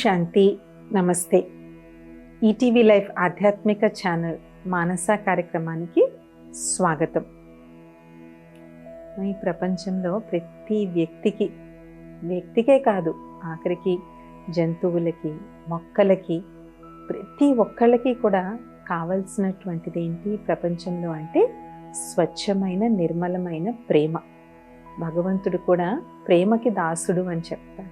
శాంతి. నమస్తే. ETV life ఆధ్యాత్మిక channel మానస కార్యక్రమానికి స్వాగతం. ఈ ప్రపంచంలో ప్రతి వ్యక్తికే కాదు, ఆఖరికి జంతువులకి, మొక్కలకి, ప్రతి ఒక్కళ్ళకి కూడా కావలసినటువంటిది ఏంటి ప్రపంచంలో అంటే స్వచ్ఛమైన నిర్మలమైన ప్రేమ. భగవంతుడు కూడా ప్రేమకి దాసుడు అని చెప్తారు.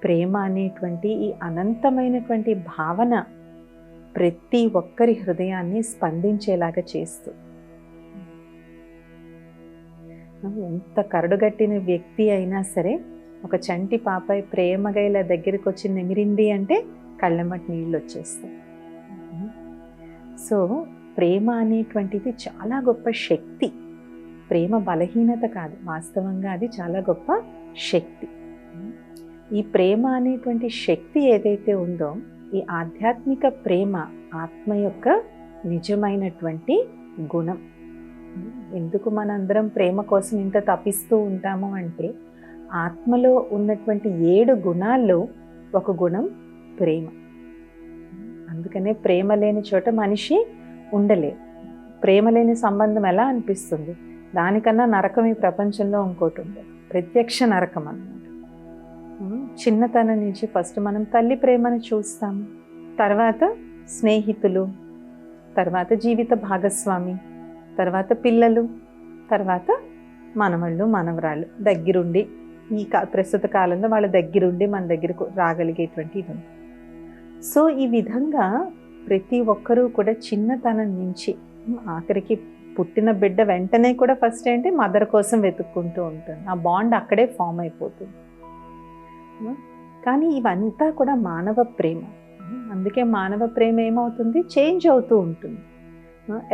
ప్రేమ అనేటువంటి ఈ అనంతమైనటువంటి భావన ప్రతి ఒక్కరి హృదయాన్ని స్పందించేలాగా చేస్తూ, ఎంత కరడుగట్టిన వ్యక్తి అయినా సరే ఒక చంటి పాపాయి ప్రేమగా ఇలా దగ్గరికి వచ్చి నిమిరింది అంటే కళ్ళమ్మటి నీళ్ళు వచ్చేస్తాయి. సో ప్రేమ అనేటువంటిది చాలా గొప్ప శక్తి. ప్రేమ బలహీనత కాదు, వాస్తవంగా అది చాలా గొప్ప శక్తి. ఈ ప్రేమ అనేటువంటి శక్తి ఏదైతే ఉందో, ఈ ఆధ్యాత్మిక ప్రేమ ఆత్మ యొక్క నిజమైనటువంటి గుణం. ఎందుకు మనందరం ప్రేమ కోసం ఇంత తపిస్తూ ఉంటాము అంటే, ఆత్మలో ఉన్నటువంటి 7 గుణాల్లో ఒక గుణం ప్రేమ. అందుకనే ప్రేమ లేని చోట మనిషి ఉండలేదు. ప్రేమ లేని సంబంధం ఎలా అనిపిస్తుంది? దానికన్నా నరకం ఈ ప్రపంచంలో ఇంకోటి ఉండదు. ప్రత్యక్ష నరకం అన్నమాట. చిన్నతనం నుంచి ఫస్ట్ మనం తల్లి ప్రేమను చూస్తాము, తర్వాత స్నేహితులు, తర్వాత జీవిత భాగస్వామి, తర్వాత పిల్లలు, తర్వాత మనవళ్ళు మనవరాళ్ళు దగ్గరుండి, ఈ ప్రస్తుత కాలంలో వాళ్ళ దగ్గరుండి మన దగ్గరకు రాగలిగేటువంటి ఇది. సో ఈ విధంగా ప్రతి ఒక్కరూ కూడా చిన్నతనం నుంచి ఆఖరికి పుట్టిన బిడ్డ వెంటనే కూడా ఫస్ట్ ఏంటి మదర్ కోసం వెతుక్కుంటూ ఉంటుంది. ఆ బాండ్ అక్కడే ఫామ్ అయిపోతుంది. కానీ ఇవంతా కూడా మానవ ప్రేమ. అందుకే మానవ ప్రేమ ఏమవుతుంది? చేంజ్ అవుతూ ఉంటుంది.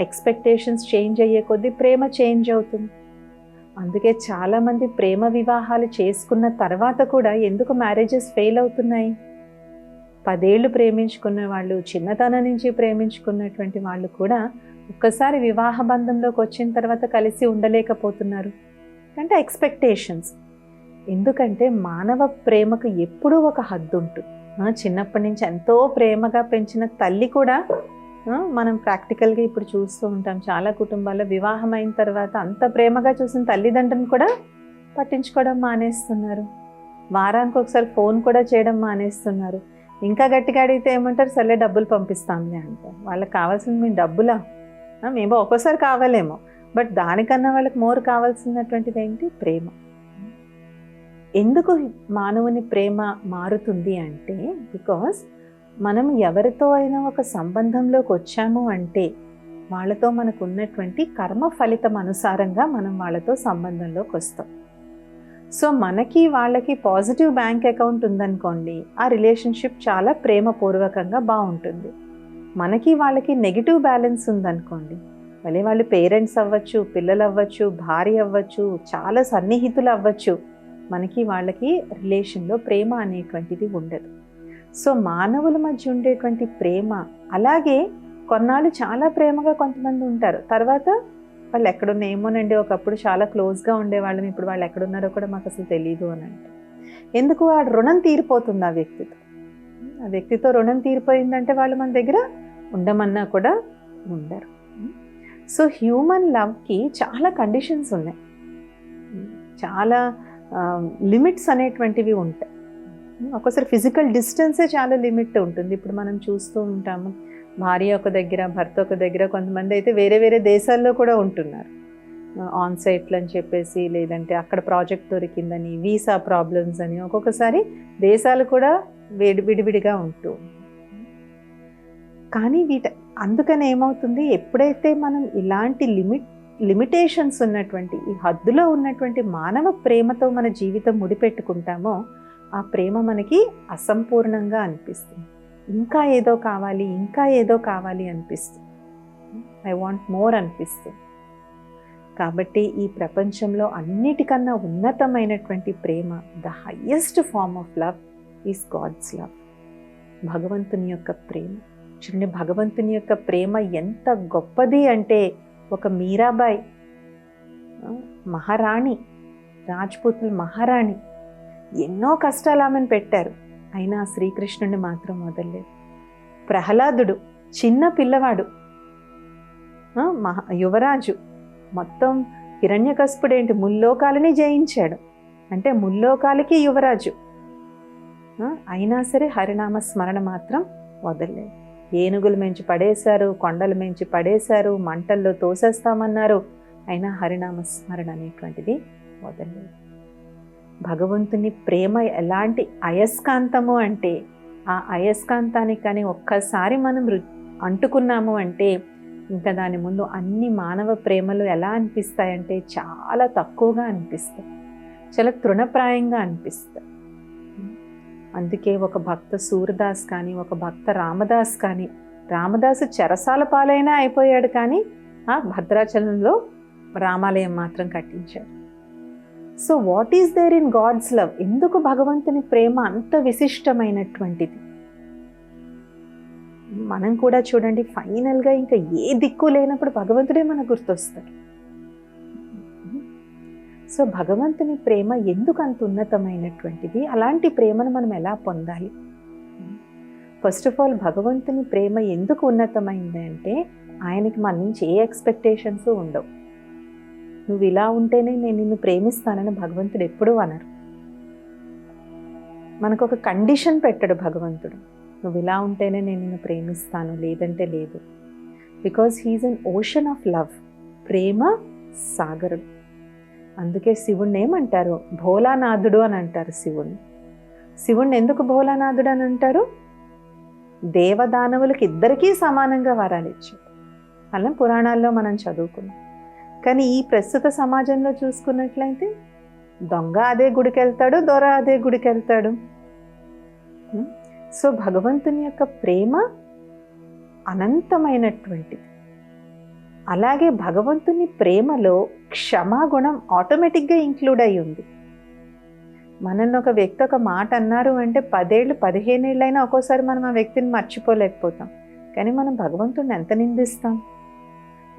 ఎక్స్పెక్టేషన్స్ చేంజ్ అయ్యే కొద్దీ ప్రేమ చేంజ్ అవుతుంది. అందుకే చాలామంది ప్రేమ వివాహాలు చేసుకున్న తర్వాత కూడా ఎందుకు మ్యారేజెస్ ఫెయిల్ అవుతున్నాయి? 10 ఏళ్ళు ప్రేమించుకున్న వాళ్ళు, చిన్నతనం నుంచి ప్రేమించుకున్నటువంటి వాళ్ళు కూడా ఒక్కసారి వివాహ బంధంలోకి వచ్చిన తర్వాత కలిసి ఉండలేకపోతున్నారు. అంటే ఎక్స్పెక్టేషన్స్. ఎందుకంటే మానవ ప్రేమకు ఎప్పుడూ ఒక హద్దు ఉంటుంది. చిన్నప్పటి నుంచి ఎంతో ప్రేమగా పెంచిన తల్లి కూడా, మనం ప్రాక్టికల్గా ఇప్పుడు చూస్తూ ఉంటాం చాలా కుటుంబాల్లో వివాహం అయిన తర్వాత అంత ప్రేమగా చూసిన తల్లిదండ్రులను కూడా పట్టించుకోవడం మానేస్తున్నారు. వారానికి ఒకసారి ఫోన్ కూడా చేయడం మానేస్తున్నారు. ఇంకా గట్టిగా అడిగితే ఏమంటారు? సర్లే డబ్బులు పంపిస్తాంలే అంటారు. వాళ్ళకి కావాల్సింది మీ డబ్బులా? మేము ఒక్కోసారి కావాలేమో, బట్ దానికన్నా వాళ్ళకి మోర్ కావాల్సినటువంటిది ఏంటి? ప్రేమ. ఎందుకు మానవుని ప్రేమ మారుతుంది అంటే, బికాస్ మనం ఎవరితో అయినా ఒక సంబంధంలోకి వచ్చాము అంటే వాళ్ళతో మనకు ఉన్నటువంటి కర్మ ఫలితం అనుసారంగా మనం వాళ్ళతో సంబంధంలోకి వస్తాం. సో మనకి వాళ్ళకి పాజిటివ్ బ్యాంక్ అకౌంట్ ఉందనుకోండి, ఆ రిలేషన్షిప్ చాలా ప్రేమపూర్వకంగా బాగుంటుంది. మనకి వాళ్ళకి నెగిటివ్ బ్యాలెన్స్ ఉందనుకోండి, మళ్ళీ వాళ్ళు పేరెంట్స్ అవ్వచ్చు, పిల్లలు అవ్వచ్చు, భార్య అవ్వచ్చు, చాలా సన్నిహితులు అవ్వచ్చు, మనకి వాళ్ళకి రిలేషన్లో ప్రేమ అనేటువంటిది ఉండదు. సో మానవుల మధ్య ఉండేటువంటి ప్రేమ అలాగే కొన్నాళ్ళు చాలా ప్రేమగా కొంతమంది ఉంటారు. తర్వాత వాళ్ళు ఎక్కడున్నా ఏమోనండి, ఒకప్పుడు చాలా క్లోజ్గా ఉండేవాళ్ళం, ఇప్పుడు వాళ్ళు ఎక్కడున్నారో కూడా మాకు అసలు తెలియదు అని అంటే, ఎందుకు? ఆ రుణం తీరిపోతుంది ఆ వ్యక్తితో. ఆ వ్యక్తితో రుణం తీరిపోయిందంటే వాళ్ళు మన దగ్గర ఉండమన్నా కూడా ఉండరు. సో హ్యూమన్ లవ్కి చాలా కండిషన్స్ ఉన్నాయి, చాలా లిమిట్స్ అనేటువంటివి ఉంటాయి. ఒక్కోసారి ఫిజికల్ డిస్టెన్సే చాలా లిమిట్ ఉంటుంది. ఇప్పుడు మనం చూస్తూ ఉంటాము, భార్య ఒక దగ్గర, భర్త ఒక దగ్గర, కొంతమంది అయితే వేరే వేరే దేశాల్లో కూడా ఉంటున్నారు. ఆన్ సైట్లు అని చెప్పేసి, లేదంటే అక్కడ ప్రాజెక్ట్ దొరికిందని, వీసా ప్రాబ్లమ్స్ అని, ఒక్కొక్కసారి దేశాలు కూడా విడివిడిగా ఉంటూ. కానీ అందుకని ఏమవుతుంది, ఎప్పుడైతే మనం ఇలాంటి లిమిటేషన్స్ ఉన్నటువంటి, ఈ హద్దులో ఉన్నటువంటి మానవ ప్రేమతో మన జీవితం ముడిపెట్టుకుంటామో, ఆ ప్రేమ మనకి అసంపూర్ణంగా అనిపిస్తుంది. ఇంకా ఏదో కావాలి, ఇంకా ఏదో కావాలి అనిపిస్తుంది. ఐ వాంట్ మోర్ అనిపిస్తుంది. కాబట్టి ఈ ప్రపంచంలో అన్నిటికన్నా ఉన్నతమైనటువంటి ప్రేమ, the highest form of love is God's love. భగవంతుని యొక్క ప్రేమ. చూడండి, భగవంతుని యొక్క ప్రేమ ఎంత గొప్పది అంటే, ఒక మీరాబాయి మహారాణి, రాజ్పుతుల మహారాణి, ఎన్నో కష్టాలు ఆమెను పెట్టారు. అయినా శ్రీకృష్ణుడిని మాత్రం వదలలేదు. ప్రహ్లాదుడు చిన్న పిల్లవాడు, యువరాజు, మొత్తం హిరణ్యకశిపుడేంటి ముల్లోకాలని జయించాడు, అంటే ముల్లోకాలకి యువరాజు. అయినా సరే హరినామ స్మరణ మాత్రం వదలలేదు. ఏనుగులు మెంచి పడేశారు, కొండలు మెంచి పడేశారు, మంటల్లో తోసేస్తామన్నారు, అయినా హరినామ స్మరణ అనేటువంటిది వదలలేదు. భగవంతుని ప్రేమ ఎలాంటి అయస్కాంతము అంటే, ఆ అయస్కాంతానికి కానీ ఒక్కసారి మనం అంటుకున్నాము అంటే ఇంకా దాని ముందు అన్ని మానవ ప్రేమలు ఎలా అనిపిస్తాయంటే చాలా తక్కువగా అనిపిస్తాయి, చాలా తృణప్రాయంగా అనిపిస్తాయి. అందుకే ఒక భక్త సూరదాస్ కానీ, ఒక భక్త రామదాస్ కానీ, రామదాసు చెరసాల పాలైనా అయిపోయాడు కానీ ఆ భద్రాచలంలో రామాలయం మాత్రం కట్టించాడు. So what is there in God's love? ఎందుకు భగవంతుని ప్రేమ అంత విశిష్టమైనటువంటిది? మనం కూడా చూడండి, ఫైనల్గా ఇంకా ఏ దిక్కు లేనప్పుడు భగవంతుడే మనకు గుర్తొస్తాడు. సో భగవంతుని ప్రేమ ఎందుకు అంత ఉన్నతమైనటువంటిది? అలాంటి ప్రేమను మనం ఎలా పొందాలి? ఫస్ట్ ఆఫ్ ఆల్ భగవంతుని ప్రేమ ఎందుకు ఉన్నతమైంది అంటే, ఆయనకి మన నుంచి ఏ ఎక్స్పెక్టేషన్స్ ఉండవు. నువ్వు ఇలా ఉంటేనే నేను నిన్ను ప్రేమిస్తానని భగవంతుడు ఎప్పుడూ అనరు. మనకు ఒక కండిషన్ పెట్టడు భగవంతుడు, నువ్వు ఇలా ఉంటేనే నేను నిన్ను ప్రేమిస్తాను, లేదంటే లేదు. Because he is an ocean of love, ప్రేమ సాగరం. అందుకే శివుణ్ణి ఏమంటారు? భోలానాథుడు అని అంటారు శివుణ్ణి. శివుణ్ణి ఎందుకు భోలానాథుడు అని అంటారు? దేవదానవులకి ఇద్దరికీ సమానంగా వరాలు ఇచ్చాడు. అలా పురాణాల్లో మనం చదువుకున్నాం. కానీ ఈ ప్రస్తుత సమాజంలో చూసుకున్నట్లయితే దొంగ అదే గుడికి వెళ్తాడు, దొర అదే గుడికి వెళ్తాడు. సో భగవంతుని యొక్క ప్రేమ అనంతమైనటువంటిది. అలాగే భగవంతుని ప్రేమలో క్షమాగుణం ఆటోమేటిక్గా ఇంక్లూడ్ అయి ఉంది. మనల్ని ఒక వ్యక్తి ఒక మాట అన్నారు అంటే 10 ఏళ్ళు 15 ఏళ్ళైనా ఒక్కోసారి మనం ఆ వ్యక్తిని మర్చిపోలేకపోతాం. కానీ మనం భగవంతుడిని ఎంత నిందిస్తాం?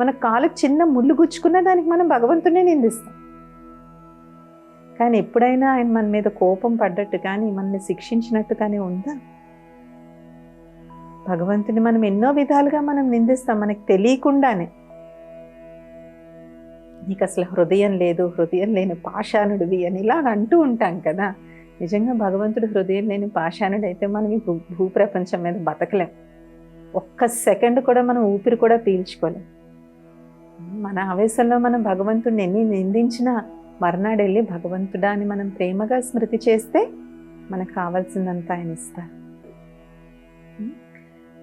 మన కాలుకి చిన్న ముళ్ళు గుచ్చుకున్న దానికి మనం భగవంతుడినే నిందిస్తాం. కానీ ఎప్పుడైనా ఆయన మన మీద కోపం పడ్డట్టు కానీ, మనల్ని శిక్షించినట్టు కానీ ఉందా? భగవంతుని మనం ఎన్నో విధాలుగా మనం నిందిస్తాం మనకు తెలియకుండానే. నీకు అసలు హృదయం లేదు, హృదయం లేని పాషాణుడివి అని ఇలాగ అంటూ ఉంటాం కదా. నిజంగా భగవంతుడు హృదయం లేని పాషాణుడు అయితే మనం ఈ భూప్రపంచం మీద బతకలేం. ఒక్క సెకండ్ కూడా మనం ఊపిరి కూడా పీల్చుకోలేం. మన ఆవేశంలో మనం భగవంతుడిని ఎన్ని నిందించినా మర్నాడు వెళ్ళి భగవంతుడా అని మనం ప్రేమగా స్మృతి చేస్తే మనకు కావాల్సిందంతా ఆయన ఇస్తారు.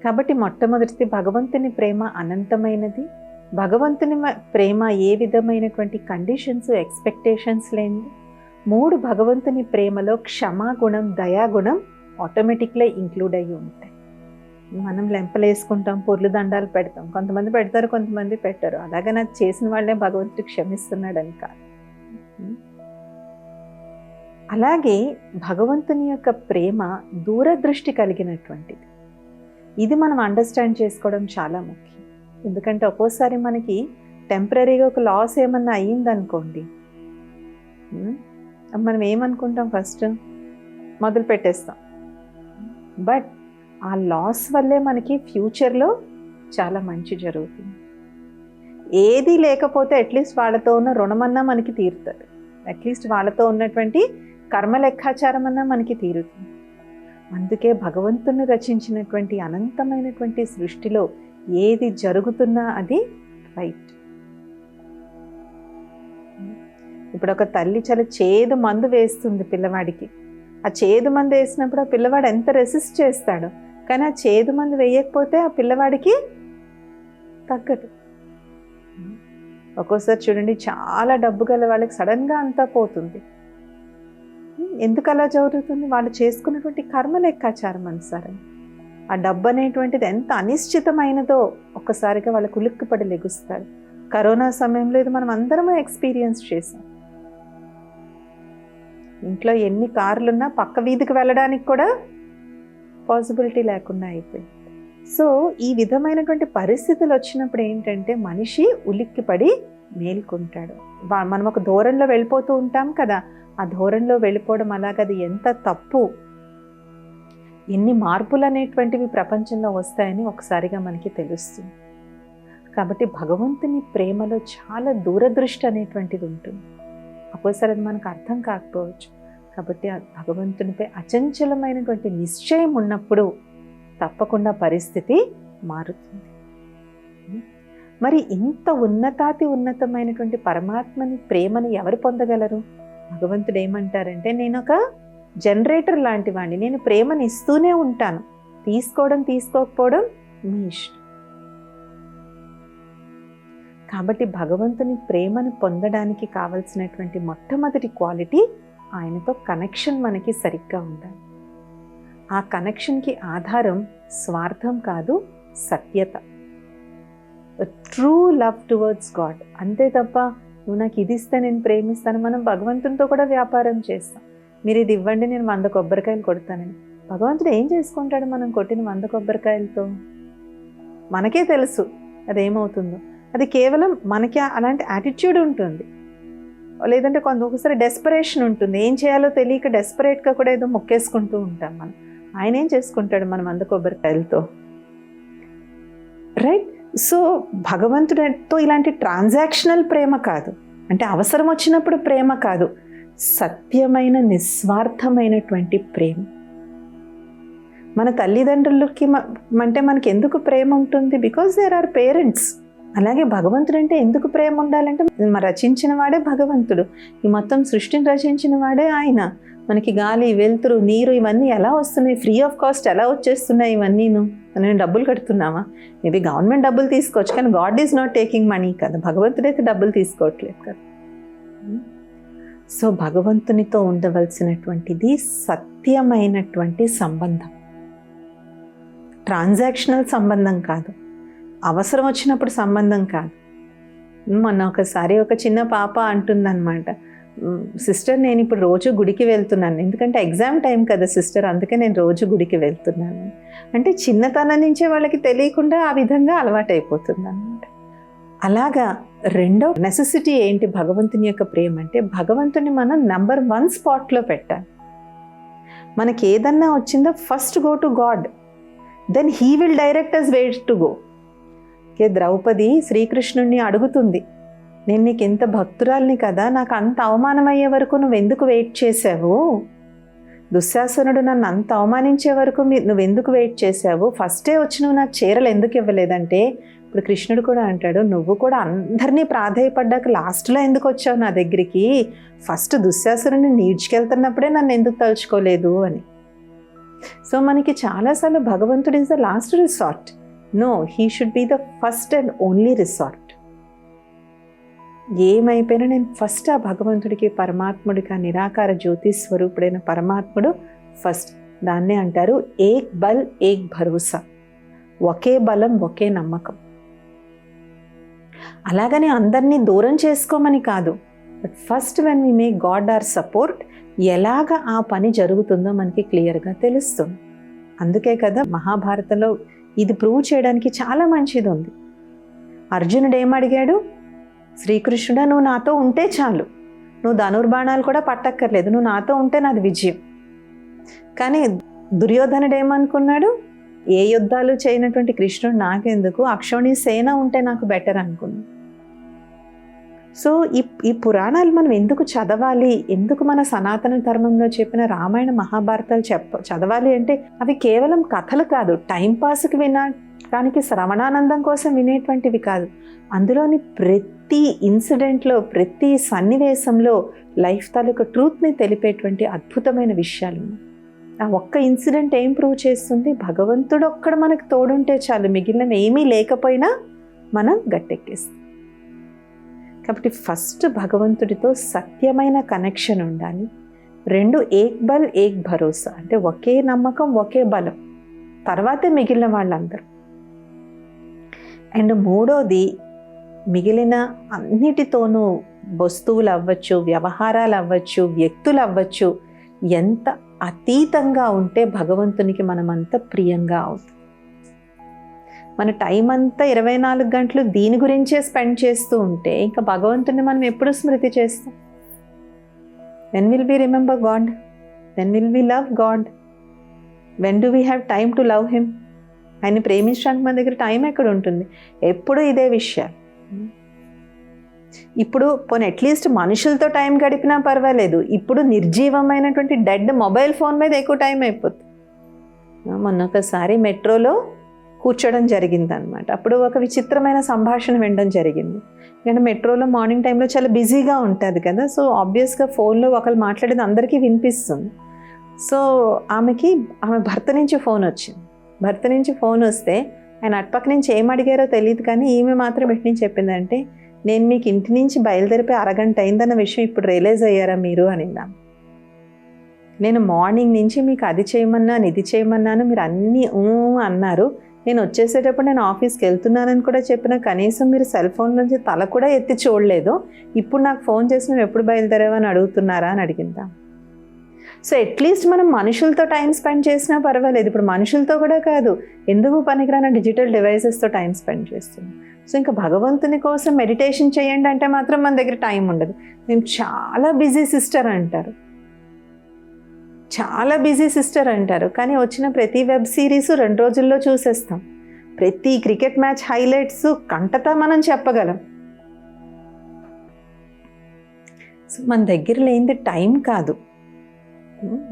కాబట్టి మొట్టమొదటిది భగవంతుని ప్రేమ అనంతమైనది. భగవంతుని ప్రేమ ఏ విధమైనటువంటి కండిషన్స్ ఎక్స్పెక్టేషన్స్ లేనిది. 3 భగవంతుని ప్రేమలో క్షమాగుణం దయాగుణం ఆటోమేటిక్గా ఇంక్లూడ్ అయ్యి ఉంటాయి. మనం లెంపలేసుకుంటాం, పొర్లు దండాలు పెడతాం. కొంతమంది పెడతారు, కొంతమంది పెట్టరు. అలాగే నాకు చేసిన వాళ్ళే భగవంతుడు క్షమిస్తున్నాడని కాదు. అలాగే భగవంతుని యొక్క ప్రేమ దూరదృష్టి కలిగినటువంటిది. ఇది మనం అండర్స్టాండ్ చేసుకోవడం చాలా ముఖ్యం. ఎందుకంటే ఒక్కోసారి మనకి టెంపరీగా ఒక లాస్ ఏమన్నా అయ్యిందనుకోండి, మనం ఏమనుకుంటాం? ఫస్ట్ మొదలు పెట్టేస్తాం. బట్ ఆ లాస్ వల్లే మనకి ఫ్యూచర్లో చాలా మంచి జరుగుతుంది. ఏది లేకపోతే అట్లీస్ట్ వాళ్ళతో ఉన్న రుణమన్నా మనకి తీరుతుంది. అట్లీస్ట్ వాళ్ళతో ఉన్నటువంటి కర్మ లెక్కాచారం అన్నా మనకి తీరుతుంది. అందుకే భగవంతుని రచించినటువంటి అనంతమైనటువంటి సృష్టిలో ఏది జరుగుతున్నా అది రైట్. ఇప్పుడు ఒక తల్లి చాలా చేదు మందు వేస్తుంది పిల్లవాడికి. ఆ చేదు మందు వేసినప్పుడు ఆ పిల్లవాడు ఎంత రెసిస్ట్ చేస్తాడు. కానీ ఆ చేదు మందు వేయకపోతే ఆ పిల్లవాడికి తగ్గదు. ఒక్కోసారి చూడండి, చాలా డబ్బు గల వాళ్ళకి సడన్గా అంతా పోతుంది. ఎందుకు అలా జరుగుతుంది? వాళ్ళు చేసుకున్నటువంటి కర్మ లెక్కాచారం అనుసారం ఆ డబ్బు అనేటువంటిది ఎంత అనిశ్చితమైనదో ఒక్కసారిగా వాళ్ళకు ఉలిక్కిపడి లెగుస్తారు. కరోనా సమయంలో ఇది మనం అందరము ఎక్స్పీరియన్స్ చేసాం. ఇంట్లో ఎన్ని కార్లున్నా పక్క వీధికి వెళ్ళడానికి కూడా పాసిబిలిటీ లేకుండా అయిపోయింది. సో ఈ విధమైనటువంటి పరిస్థితులు వచ్చినప్పుడు ఏంటంటే మనిషి ఉలిక్కిపడి మేల్కొంటాడు. మనం ఒక ధోరణిలో వెళ్ళిపోతూ ఉంటాం కదా, ఆ ధోరణిలో వెళ్ళిపోవడం అలాగది ఎంత తప్పు. ఎన్ని మార్పులు అనేటువంటివి ప్రపంచంలో వస్తాయని ఒకసారిగా మనకి తెలుస్తుంది. కాబట్టి భగవంతుని ప్రేమలో చాలా దూరదృష్టి అనేటువంటిది ఉంటుంది. ఒక్కోసారి అది మనకు అర్థం కాకపోవచ్చు. కాబట్టి ఆ భగవంతునిపై అచంచలమైనటువంటి నిశ్చయం ఉన్నప్పుడు తప్పకుండా పరిస్థితి మారుతుంది. మరి ఇంత ఉన్నతమైనటువంటి పరమాత్మని ప్రేమని ఎవరు పొందగలరు? భగవంతుడు ఏమంటారంటే, నేను ఒక జనరేటర్ లాంటి వాడిని, నేను ప్రేమని ఇస్తూనే ఉంటాను, తీసుకోవడం తీసుకోకపోవడం మీ ఇష్టం. కాబట్టి భగవంతుని ప్రేమను పొందడానికి కావలసినటువంటి మొట్టమొదటి క్వాలిటీ ఆయనతో కనెక్షన్ మనకి సరిగ్గా ఉండాలి. ఆ కనెక్షన్కి ఆధారం స్వార్థం కాదు, సత్యత. True love towards God. అంతే తప్ప నువ్వు నాకు ఇది ఇస్తే నేను ప్రేమిస్తాను. మనం భగవంతునితో కూడా వ్యాపారం చేస్తాం. మీరు ఇది ఇవ్వండి, నేను 100 కొబ్బరికాయలు కొడతానని. భగవంతుడు ఏం చేసుకుంటాడు మనం కొట్టిన 100 కొబ్బరికాయలతో? మనకే తెలుసు అదేమవుతుందో. అది కేవలం మనకి అలాంటి యాటిట్యూడ్ ఉంటుంది, లేదంటే ఒకసారి డెస్పరేషన్ ఉంటుంది. ఏం చేయాలో తెలియక డెస్పరేట్గా కూడా ఏదో మొక్కేసుకుంటూ ఉంటాం మనం. ఆయన ఏం చేసుకుంటాడు మన 100 కొబ్బరికాయలతో? రైట్. సో భగవంతుడితో ఇలాంటి ట్రాన్సాక్షనల్ ప్రేమ కాదు, అంటే అవసరం వచ్చినప్పుడు ప్రేమ కాదు, సత్యమైన నిస్వార్థమైనటువంటి ప్రేమ. మన తల్లిదండ్రులకి అంటే మనకి ఎందుకు ప్రేమ ఉంటుంది? Because there are parents. అలాగే భగవంతుడు అంటే ఎందుకు ప్రేమ ఉండాలంటే, రచించిన వాడే భగవంతుడు, ఈ మొత్తం సృష్టిని రచించిన వాడే ఆయన. మనకి గాలి, వెలుతురు, నీరు ఇవన్నీ ఎలా వస్తున్నాయి? ఫ్రీ ఆఫ్ కాస్ట్ ఎలా వచ్చేస్తున్నాయి ఇవన్నీను? మనం డబ్బులు కడుతున్నామా? మేబీ గవర్నమెంట్ డబ్బులు తీసుకోవచ్చు, కానీ God is not taking money కదా. భగవంతుడైతే డబ్బులు తీసుకోవట్లేదు కదా. సో భగవంతునితో ఉండవలసినటువంటిది సత్యమైనటువంటి సంబంధం, ట్రాన్సాక్షనల్ సంబంధం కాదు, అవసరం వచ్చినప్పుడు సంబంధం కాదు. మొన్న ఒకసారి ఒక చిన్న పాప అంటుందన్నమాట, సిస్టర్ నేను ఇప్పుడు రోజు గుడికి వెళ్తున్నాను, ఎందుకంటే ఎగ్జామ్ టైం కదా సిస్టర్, అందుకే నేను రోజు గుడికి వెళ్తున్నాను. అంటే చిన్నతనం నుంచే వాళ్ళకి తెలియకుండా ఆ విధంగా అలవాటైపోతుంది అన్నమాట. అలాగా రెండో నెసెసిటీ ఏంటి భగవంతుని యొక్క ప్రేమ అంటే, భగవంతుని మనం నంబర్ 1 స్పాట్లో పెట్టాలి. మనకి ఏదన్నా వచ్చిందో first go to God, then he will direct us where to go. Draupadi శ్రీకృష్ణుడిని అడుగుతుంది, నేను నీకు ఎంత భక్తురాల్ని కదా, నాకు అంత అవమానం అయ్యే వరకు నువ్వు ఎందుకు వెయిట్ చేసావు? దుశ్శాసనుడు నన్ను అంత అవమానించే వరకు నువ్వెందుకు వెయిట్ చేసావు? ఫస్టే వచ్చి నువ్వు నాకు చీరలు ఎందుకు ఇవ్వలేదంటే, ఇప్పుడు కృష్ణుడు కూడా అంటాడు, నువ్వు కూడా అందరినీ ప్రాధేయపడ్డాక లాస్ట్లో ఎందుకు వచ్చావు నా దగ్గరికి? ఫస్ట్ దుశ్శాసనుడిని నీడ్చుకెళ్తున్నప్పుడే నన్ను ఎందుకు తలుచుకోలేదు అని. సో మనకి చాలాసార్లు భగవంతుడు is the last resort. No, he should be the first and only resort. ఏమైపోయినా నేను ఫస్ట్ ఆ భగవంతుడికి, పరమాత్ముడికి, నిరాకార జ్యోతి స్వరూపుడైన పరమాత్ముడు ఫస్ట్. దాన్నే అంటారు ఏక్ బల్ ఏక్ భరోసా, ఒకే బలం ఒకే నమ్మకం. అలాగని అందరినీ దూరం చేసుకోమని కాదు, but first when we make God our support, ఎలాగ ఆ పని జరుగుతుందో మనకి క్లియర్గా తెలుస్తుంది. అందుకే కదా మహాభారతంలో ఇది ప్రూవ్ చేయడానికి చాలా మంచిది ఉంది. అర్జునుడు ఏమడిగాడు? శ్రీకృష్ణుడా, నువ్వు నాతో ఉంటే చాలు, నువ్వు ధనుర్బాణాలు కూడా పట్టక్కర్లేదు, నువ్వు నాతో ఉంటే నాది విజయం. కానీ దుర్యోధనుడు ఏమనుకున్నాడు? ఏ యుద్ధాలు చేయనటువంటి కృష్ణుడు నాకెందుకు, అక్షోణి సేన ఉంటే నాకు బెటర్ అనుకున్నాడు. సో ఈ పురాణాలు మనం ఎందుకు చదవాలి? ఎందుకు మన సనాతన ధర్మంలో చెప్పిన రామాయణ మహాభారతాలు చదవాలి అంటే, అవి కేవలం కథలు కాదు, టైంపాస్కి వినడానికి, శ్రవణానందం కోసం వినేటువంటివి కాదు. అందులోని ప్రతి ఇన్సిడెంట్లో, ప్రతి సన్నివేశంలో లైఫ్ తాలూకు ట్రూత్ని తెలిపేటువంటి అద్భుతమైన విషయాలు. ఆ ఒక్క ఇన్సిడెంట్ ఏం ప్రూవ్ చేస్తుంది? భగవంతుడు ఒక్కడ మనకు తోడుంటే చాలు, మిగిలినవి ఏమీ లేకపోయినా మనం గట్టెక్కేస్తాం. కాబట్టి ఫస్ట్ భగవంతుడితో సత్యమైన కనెక్షన్ ఉండాలి. 2 ఏక్ బల్ ఏక్ భరోసా, అంటే ఒకే నమ్మకం ఒకే బలం, తర్వాతే మిగిలిన వాళ్ళందరూ. అండ్ మూడోది, మిగిలిన అన్నిటితోనూ వస్తువులు అవ్వచ్చు, వ్యవహారాలు అవ్వచ్చు, వ్యక్తులు అవ్వచ్చు, ఎంత అతీతంగా ఉంటే భగవంతునికి మనమంత ప్రియంగా అవుతుంది. మన టైం అంతా 24 గంటలు దీని గురించే స్పెండ్ చేస్తూ ఉంటే ఇంకా భగవంతుని మనం ఎప్పుడు స్మృతి చేస్తాం? When will we remember God? When will we love God? When do we have time to love him? ఆయన్ని ప్రేమించడానికి మన దగ్గర టైం ఎక్కడ ఉంటుంది? ఎప్పుడు ఇదే విషయాలు. ఇప్పుడు పోనీ అట్లీస్ట్ మనుషులతో టైం గడిపినా పర్వాలేదు, ఇప్పుడు నిర్జీవమైనటువంటి డెడ్ మొబైల్ ఫోన్ మీద ఎక్కువ టైం అయిపోతుంది. మొన్న ఒకసారి మెట్రోలో కూర్చోవడం జరిగింది అనమాట. అప్పుడు ఒక విచిత్రమైన సంభాషణ వినడం జరిగింది. ఎందుకంటే మెట్రోలో మార్నింగ్ టైంలో చాలా బిజీగా ఉంటుంది కదా, సో ఆబ్వియస్గా ఫోన్లో ఒకళ్ళు మాట్లాడేది అందరికీ వినిపిస్తుంది. సో ఆమె భర్త నుంచి ఫోన్ వచ్చింది. భర్త నుంచి ఫోన్ వస్తే ఆయన అటుపక్క నుంచి ఏం అడిగారో తెలియదు, కానీ ఈమె మాత్రం ఎటు నుంచి చెప్పిందంటే, నేను మీకు ఇంటి నుంచి బయలుదేరిపోయి అరగంట అయిందన్న విషయం ఇప్పుడు రియలైజ్ అయ్యారా మీరు అనిందాం. నేను మార్నింగ్ నుంచి మీకు అది చేయమన్నాను, ఇది చేయమన్నాను, మీరు అన్నీ అన్నారు. నేను వచ్చేసేటప్పుడు నేను ఆఫీస్కి వెళ్తున్నానని కూడా చెప్పిన, కనీసం మీరు సెల్ ఫోన్ నుంచి తల కూడా ఎత్తి చూడలేదు. ఇప్పుడు నాకు ఫోన్ చేసి నువ్వు ఎప్పుడు బయలుదేరావని అడుగుతున్నారా అని అడిగిందా. సో అట్లీస్ట్ మనం మనుషులతో టైం స్పెండ్ చేసినా పర్వాలేదు. ఇప్పుడు మనుషులతో కూడా కాదు, ఎందుకు పనికిరాని డిజిటల్ డివైసెస్తో టైం స్పెండ్ చేస్తున్నాం. సో ఇంకా భగవంతుని కోసం మెడిటేషన్ చేయండి అంటే మాత్రం మన దగ్గర టైం ఉండదు. మేము చాలా బిజీ సిస్టర్ అంటారు, చాలా బిజీ సిస్టర్ అంటారు. కానీ వచ్చిన ప్రతి వెబ్ సిరీస్ 2 రోజుల్లో చూసేస్తాం. ప్రతి క్రికెట్ మ్యాచ్ హైలైట్స్ కంటతా మనం చెప్పగలం. సో మన దగ్గర లేనిది టైం కాదు,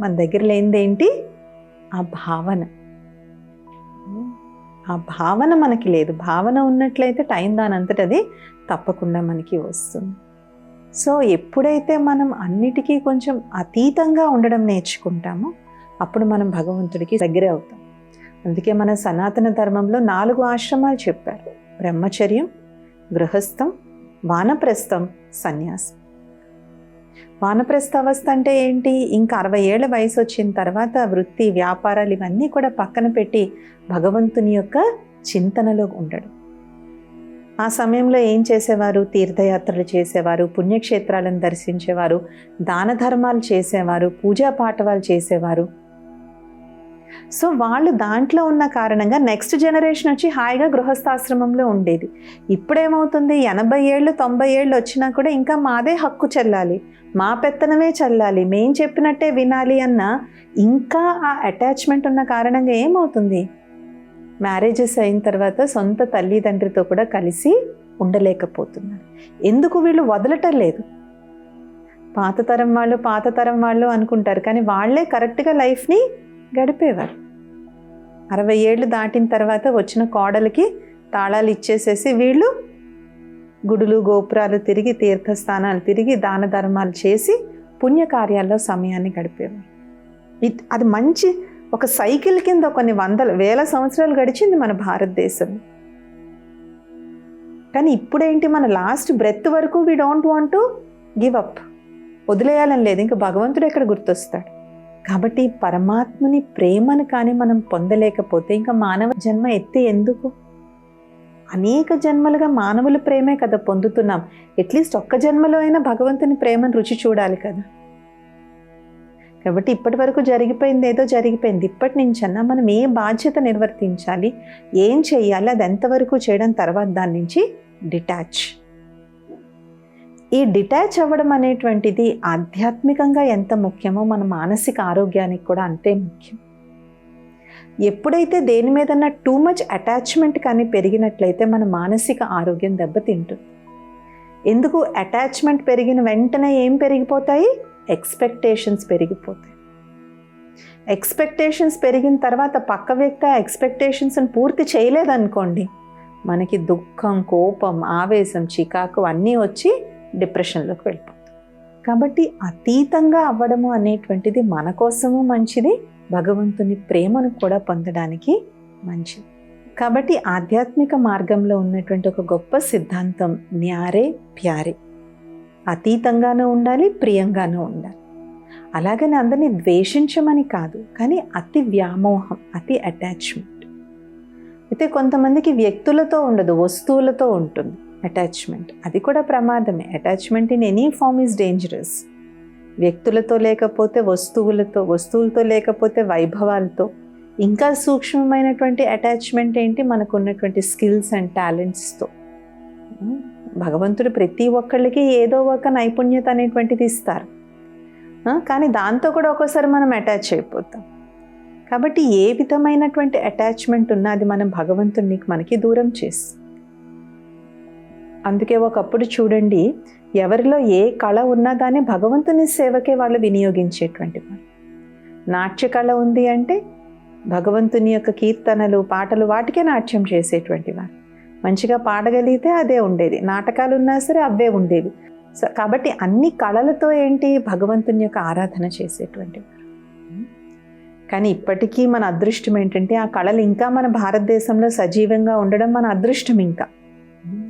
మన దగ్గర లేనిది ఏంటి? ఆ భావన. ఆ భావన మనకి లేదు. భావన ఉన్నట్లయితే టైం దానంతటది తప్పకుండా మనకి వస్తుంది. సో ఎప్పుడైతే మనం అన్నిటికీ కొంచెం అతీతంగా ఉండడం నేర్చుకుంటామో అప్పుడు మనం భగవంతుడికి దగ్గరే అవుతాం. అందుకే మన సనాతన ధర్మంలో 4 ఆశ్రమాలు చెప్పారు: బ్రహ్మచర్యం, గృహస్థం, వానప్రస్థం, సన్యాసం. వానప్రస్థ అవస్థ అంటే ఏంటి? ఇంకా 60 ఏళ్ల వయసు వచ్చిన తర్వాత వృత్తి, వ్యాపారాలు ఇవన్నీ కూడా పక్కన పెట్టి భగవంతుని యొక్క చింతనలో ఉండడం. ఆ సమయంలో ఏం చేసేవారు? తీర్థయాత్రలు చేసేవారు, పుణ్యక్షేత్రాలను దర్శించేవారు, దాన ధర్మాలు చేసేవారు, పూజా పాఠవాలు చేసేవారు. సో వాళ్ళు దాంట్లో ఉన్న కారణంగా నెక్స్ట్ జనరేషన్ వచ్చి హాయిగా గృహస్థాశ్రమంలో ఉండేది. ఇప్పుడేమవుతుంది? 80 ఏళ్ళు 90 ఏళ్ళు వచ్చినా కూడా ఇంకా మాదే హక్కు చెల్లాలి, మా పెత్తనమే చెల్లాలి, మేం చెప్పినట్టే వినాలి అన్న ఇంకా ఆ అటాచ్మెంట్ ఉన్న కారణంగా ఏమవుతుంది? మ్యారేజెస్ అయిన తర్వాత సొంత తల్లిదండ్రితో కూడా కలిసి ఉండలేకపోతున్నారు. ఎందుకు? వీళ్ళు వదలటం లేదు. పాత తరం వాళ్ళు అనుకుంటారు, కానీ వాళ్ళే కరెక్ట్గా లైఫ్ని గడిపేవారు. 60 ఏళ్ళు దాటిన తర్వాత వచ్చిన కోడలికి తాళాలు ఇచ్చేసేసి వీళ్ళు గుడులు గోపురాలు తిరిగి, తీర్థస్థానాలు తిరిగి, దాన ధర్మాలు చేసి పుణ్యకార్యాల్లో సమయాన్ని గడిపేవారు. అది మంచి ఒక సైకిల్ కింద కొన్ని 100,000 సంవత్సరాలు గడిచింది మన భారతదేశం. కానీ ఇప్పుడేంటి? మన లాస్ట్ బ్రెత్ వరకు we don't want to give up, వదిలేయాలని లేదు. ఇంకా భగవంతుడు ఎక్కడ గుర్తొస్తాడు? కాబట్టి పరమాత్మని ప్రేమను కానీ మనం పొందలేకపోతే ఇంకా మానవ జన్మ ఎత్తి ఎందుకు? అనేక జన్మలుగా మానవుల ప్రేమే కదా పొందుతున్నాం. అట్లీస్ట్ ఒక్క జన్మలో అయినా భగవంతుని ప్రేమను రుచి చూడాలి కదా. కాబట్టి ఇప్పటి వరకు జరిగిపోయింది ఏదో జరిగిపోయింది. ఇప్పటి నుంచన్నా మనం ఏ బాధ్యత నిర్వర్తించాలి, ఏం చేయాలి, అది ఎంతవరకు చేయడం, తర్వాత దాని నుంచి డిటాచ్. ఈ డిటాచ్ అవ్వడం అనేటువంటిది ఆధ్యాత్మికంగా ఎంత ముఖ్యమో మన మానసిక ఆరోగ్యానికి కూడా అంతే ముఖ్యం. ఎప్పుడైతే దేని మీదన్నా టూ మచ్ అటాచ్మెంట్ కానీ పెరిగినట్లయితే మన మానసిక ఆరోగ్యం దెబ్బతింటుంది. ఎందుకు? అటాచ్మెంట్ పెరిగిన వెంటనే ఏం పెరిగిపోతాయి? ఎక్స్పెక్టేషన్స్ పెరిగిపోతాయి. ఎక్స్పెక్టేషన్స్ పెరిగిన తర్వాత పక్క వ్యక్తి ఆ ఎక్స్పెక్టేషన్స్ని పూర్తి చేయలేదనుకోండి, మనకి దుఃఖం, కోపం, ఆవేశం, చికాకు అన్నీ వచ్చి డిప్రెషన్లోకి వెళ్ళిపోతాం. కాబట్టి అతీతంగా అవ్వడము అనేటువంటిది మన కోసము మంచిది, భగవంతుని ప్రేమను కూడా పొందడానికి మంచిది. కాబట్టి ఆధ్యాత్మిక మార్గంలో ఉన్నటువంటి ఒక గొప్ప సిద్ధాంతం న్యారే ప్యారే. అతీతంగానూ ఉండాలి, ప్రియంగానూ ఉండాలి. అలాగని అందరినీ ద్వేషించమని కాదు, కానీ అతి వ్యామోహం, అతి అటాచ్మెంట్. అయితే కొంతమందికి వ్యక్తులతో ఉండదు, వస్తువులతో ఉంటుంది అటాచ్మెంట్. అది కూడా ప్రమాదమే. Attachment in any form is dangerous. వ్యక్తులతో లేకపోతే వస్తువులతో, వస్తువులతో లేకపోతే వైభవాలతో, ఇంకా సూక్ష్మమైనటువంటి అటాచ్మెంట్ ఏంటి? మనకు ఉన్నటువంటి స్కిల్స్ అండ్ టాలెంట్స్తో. భగవంతుడు ప్రతి ఒక్కళ్ళకి ఏదో ఒక నైపుణ్యత అనేటువంటిది ఇస్తారు, కానీ దాంతో కూడా ఒక్కోసారి మనం అటాచ్ అయిపోతాం. కాబట్టి ఏ విధమైనటువంటి అటాచ్మెంట్ ఉన్నా అది మనం భగవంతుడిని మనకి దూరం చేస్తుంది. అందుకే ఒకప్పుడు చూడండి, ఎవరిలో ఏ కళ ఉన్నా దాన్ని భగవంతుని సేవకే వాళ్ళు వినియోగించేటువంటి వారు. నాట్య కళ ఉంది అంటే భగవంతుని యొక్క కీర్తనలు, పాటలు, వాటికే నాట్యం చేసేటువంటి వారు. మంచిగా పాడగలిగితే అదే ఉండేది, నాటకాలు ఉన్నా సరే అవే ఉండేవి. కాబట్టి అన్ని కళలతో ఏంటి, భగవంతుని యొక్క ఆరాధన చేసేటువంటి వారు. కానీ ఇప్పటికీ మన అదృష్టం ఏంటంటే ఆ కళలు ఇంకా మన భారతదేశంలో సజీవంగా ఉండడం మన అదృష్టం. ఇంకా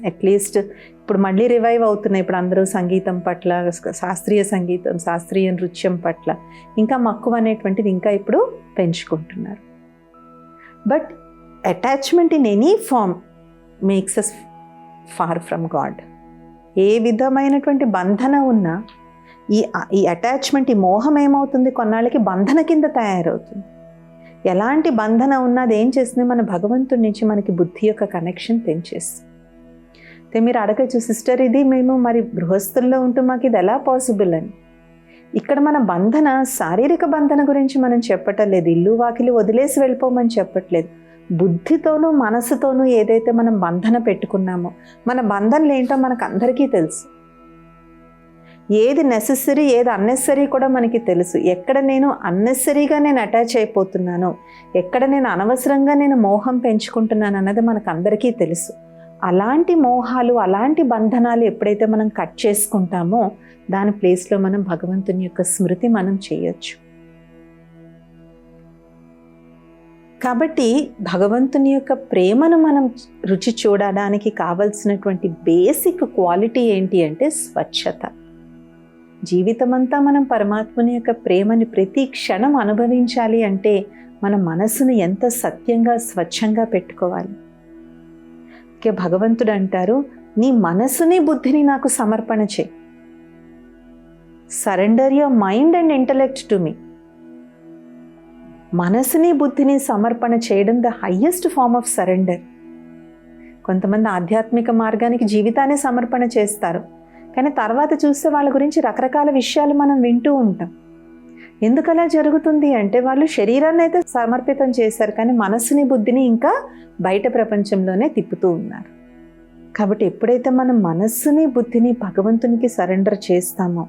అట్లీస్ట్ ఇప్పుడు మళ్ళీ రివైవ్ అవుతున్నాయి. ఇప్పుడు అందరూ సంగీతం పట్ల, శాస్త్రీయ సంగీతం, శాస్త్రీయ నృత్యం పట్ల ఇంకా మక్కువ అనేటువంటిది ఇంకా ఇప్పుడు పెంచుకుంటున్నారు. But attachment in any form makes us far from God. ఏ విధమైనటువంటి బంధన ఉన్నా ఈ అటాచ్మెంట్, ఈ మోహం ఏమవుతుంది, కొన్నాళ్ళకి బంధన కింద తయారవుతుంది. ఎలాంటి బంధన ఉన్నది ఏం చేస్తుంది, మన భగవంతుడి నుంచి మనకి బుద్ధి యొక్క కనెక్షన్ పెంచేస్తుంది. అయితే మీరు అడగచ్చు, సిస్టర్ ఇది మేము మరి గృహస్థుల్లో ఉంటూ మాకు ఇది ఎలా పాసిబుల్ అని. ఇక్కడ మన బంధన శారీరక బంధన గురించి మనం చెప్పటలేదు, ఇల్లు వాకిలి వదిలేసి వెళ్ళిపోమని చెప్పట్లేదు. బుద్ధితోనూ మనసుతోనూ ఏదైతే మనం బంధన పెట్టుకున్నామో, మన బంధనలు ఏంటో మనకు అందరికీ తెలుసు. ఏది నెసెసరీ, ఏది అన్నెసరీ కూడా మనకి తెలుసు. ఎక్కడ నేను అన్నెసరీగా నేను అటాచ్ అయిపోతున్నానో, ఎక్కడ నేను అనవసరంగా నేను మోహం పెంచుకుంటున్నాను అన్నది మనకు అందరికీ తెలుసు. అలాంటి మోహాలు, అలాంటి బంధనాలు ఎప్పుడైతే మనం కట్ చేసుకుంటామో దాని ప్లేస్లో మనం భగవంతుని యొక్క స్మృతి మనం చేయొచ్చు. కాబట్టి భగవంతుని యొక్క ప్రేమను మనం రుచి చూడడానికి కావలసినటువంటి బేసిక్ క్వాలిటీ ఏంటి అంటే స్వచ్ఛత. జీవితమంతా మనం పరమాత్మని యొక్క ప్రేమని ప్రతి క్షణం అనుభవించాలి అంటే మన మనసును ఎంత సత్యంగా, స్వచ్ఛంగా పెట్టుకోవాలి. భగవంతుడు అంటారు, నీ మనసుని బుద్ధిని నాకు సమర్పణ చేయి. Surrender your mind and intellect to me. మనసుని బుద్ధిని సమర్పణ చేయడం the highest form of surrender. కొంతమంది ఆధ్యాత్మిక మార్గానికి జీవితాన్ని సమర్పణ చేస్తారు, కానీ తర్వాత చూస్తే వాళ్ళ గురించి రకరకాల విషయాలు మనం వింటూ ఉంటాం. ఎందుకలా జరుగుతుంది అంటే వాళ్ళు శరీరాన్ని అయితే సమర్పితం చేశారు, కానీ మనసుని, బుద్ధిని ఇంకా బయట ప్రపంచంలోనే తిప్పుతూ ఉన్నారు. కాబట్టి ఎప్పుడైతే మనం మనస్సుని, బుద్ధిని భగవంతునికి సరెండర్ చేస్తామో,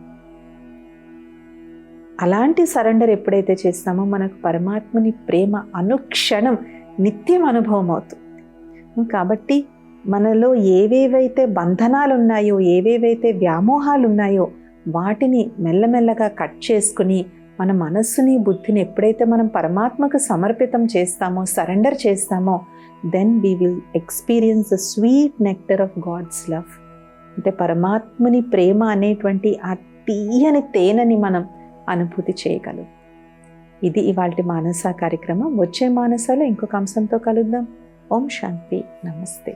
అలాంటి సరెండర్ ఎప్పుడైతే చేస్తామో మనకు పరమాత్మని ప్రేమ అనుక్షణం నిత్యం అనుభవం అవుతుంది. కాబట్టి మనలో ఏవేవైతే బంధనాలు ఉన్నాయో, ఏవేవైతే వ్యామోహాలు ఉన్నాయో వాటిని మెల్లమెల్లగా కట్ చేసుకుని మన మనస్సుని, బుద్ధిని ఎప్పుడైతే మనం పరమాత్మకు సమర్పితం చేస్తామో, సరెండర్ చేస్తామో, then we will experience the sweet nectar of God's love. అంటే పరమాత్మని ప్రేమ అనేటువంటి ఆ తీయని తేనెని మనం అనుభూతి చేయగలం. ఇది ఇవాల్టి మానస కార్యక్రమం. వచ్చే మానసాలో ఇంకొక అంశంతో కలుద్దాం. ఓం శాంతి. నమస్తే.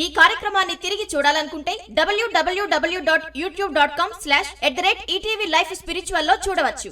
ఈ కార్యక్రమాన్ని తిరిగి చూడాలనుకుంటే www.youtube.com/@ETV Life Spiritual లో చూడవచ్చు.